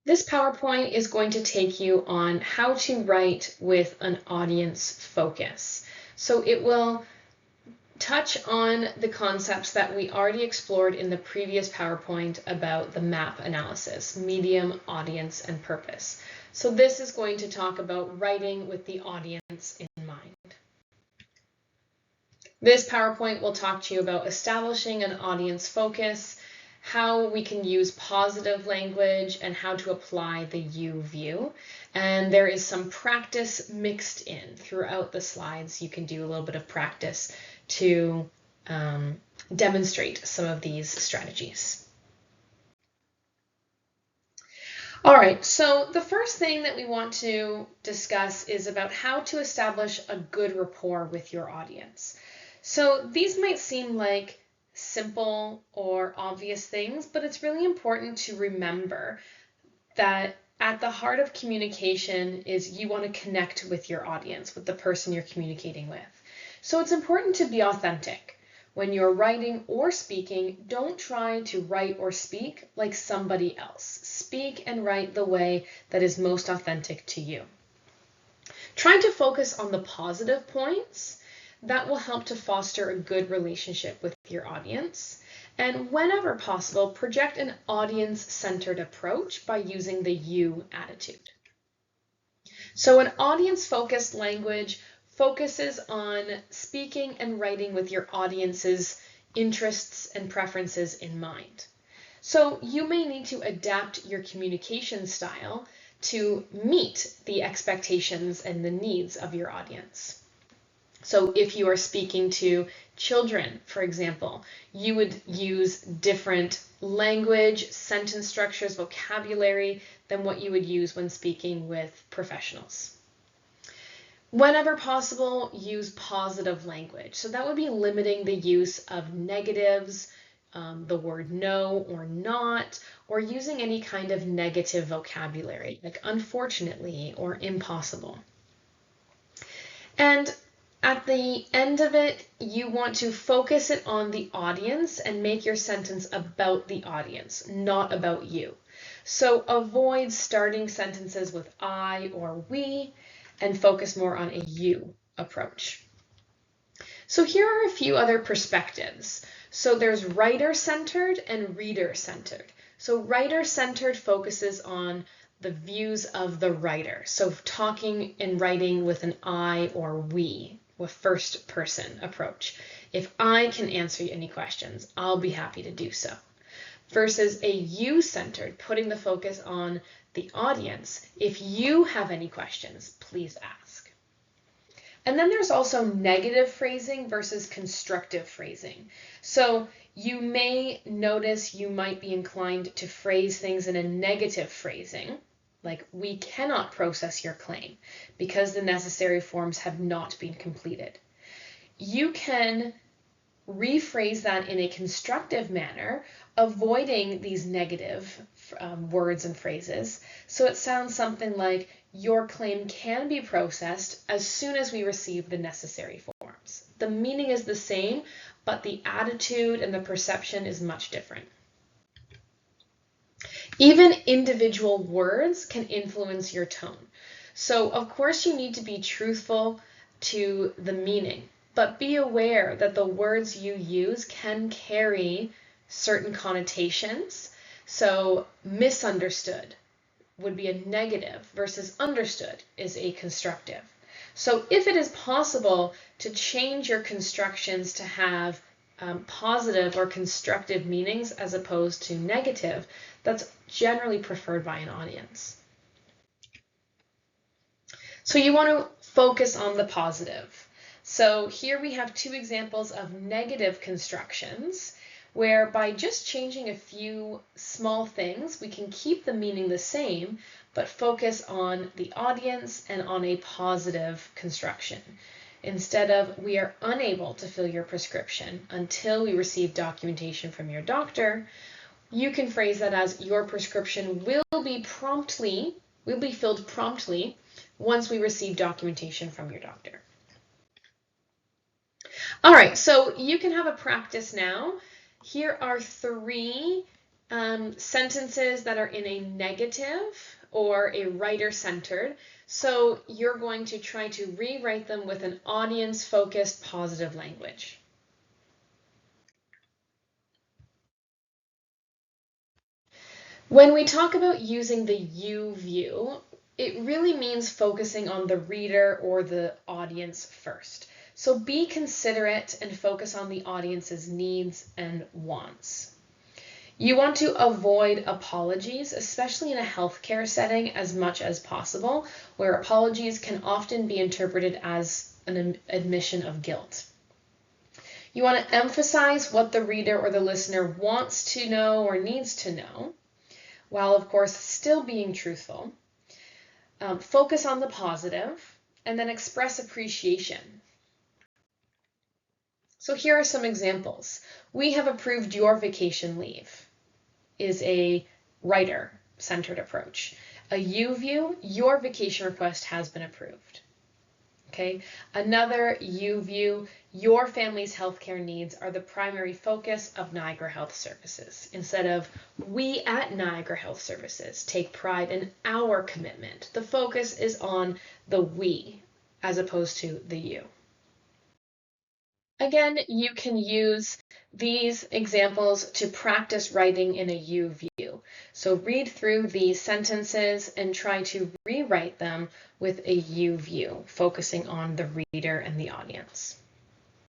This PowerPoint is going to take you on how to write with an audience focus. So it will touch on the concepts that we already explored in the previous PowerPoint about the map analysis, medium, audience, and purpose. So this is going to talk about writing with the audience in mind. This PowerPoint will talk to you about establishing an audience focus, how we can use positive language, and how to apply the you view. And there is some practice mixed in throughout the slides. You can do a little bit of practice to demonstrate some of these strategies. All right, so the first thing that we want to discuss is about how to establish a good rapport with your audience. So these might seem like simple or obvious things, but it's really important to remember that at the heart of communication is you want to connect with your audience, with the person you're communicating with. So it's important to be authentic. When you're writing or speaking, don't try to write or speak like somebody else. Speak and write the way that is most authentic to you. Try to focus on the positive points. That will help to foster a good relationship with your audience. And whenever possible, project an audience-centered approach by using the you attitude. So an audience-focused language focuses on speaking and writing with your audience's interests and preferences in mind. So you may need to adapt your communication style to meet the expectations and the needs of your audience. So if you are speaking to children, for example, you would use different language, sentence structures, vocabulary than what you would use when speaking with professionals. Whenever possible, use positive language. So that would be limiting the use of negatives, the word no or not, or using any kind of negative vocabulary, like unfortunately or impossible. And at the end of it, you want to focus it on the audience and make your sentence about the audience, not about you. So avoid starting sentences with I or we and focus more on a you approach. So here are a few other perspectives. So there's writer-centered and reader-centered. So writer-centered focuses on the views of the writer. So talking and writing with an I or we, with first person approach. If I can answer any questions, I'll be happy to do so. Versus a you-centered, putting the focus on the audience. If you have any questions, please ask. And then there's also negative phrasing versus constructive phrasing. So you may notice you might be inclined to phrase things in a negative phrasing, like we cannot process your claim because the necessary forms have not been completed. You can rephrase that in a constructive manner, avoiding these negative words and phrases. So it sounds something like, your claim can be processed as soon as we receive the necessary forms. The meaning is the same, but the attitude and the perception is much different. Even individual words can influence your tone. So of course you need to be truthful to the meaning, but be aware that the words you use can carry certain connotations. So misunderstood would be a negative versus understood is a constructive. So if it is possible to change your constructions to have positive or constructive meanings as opposed to negative, that's generally preferred by an audience. So you want to focus on the positive. So here we have two examples of negative constructions where by just changing a few small things, we can keep the meaning the same, but focus on the audience and on a positive construction. Instead of, we are unable to fill your prescription until we receive documentation from your doctor, you can phrase that as, your prescription will be filled promptly once we receive documentation from your doctor. All right, so you can have a practice now. Here are 3 sentences that are in a negative or a writer-centered. So you're going to try to rewrite them with an audience-focused positive language. When we talk about using the you view, it really means focusing on the reader or the audience first. So be considerate and focus on the audience's needs and wants. You want to avoid apologies, especially in a healthcare setting, as much as possible, where apologies can often be interpreted as an admission of guilt. You want to emphasize what the reader or the listener wants to know or needs to know, while of course still being truthful. Focus on the positive, and then express appreciation. So here are some examples. We have approved your vacation leave is a writer-centered approach. A you view, your vacation request has been approved. Okay, another you view, your family's healthcare needs are the primary focus of Niagara Health Services. Instead of we at Niagara Health Services take pride in our commitment. The focus is on the we as opposed to the you. Again, you can use these examples to practice writing in a you view. So read through these sentences and try to rewrite them with a you view, focusing on the reader and the audience.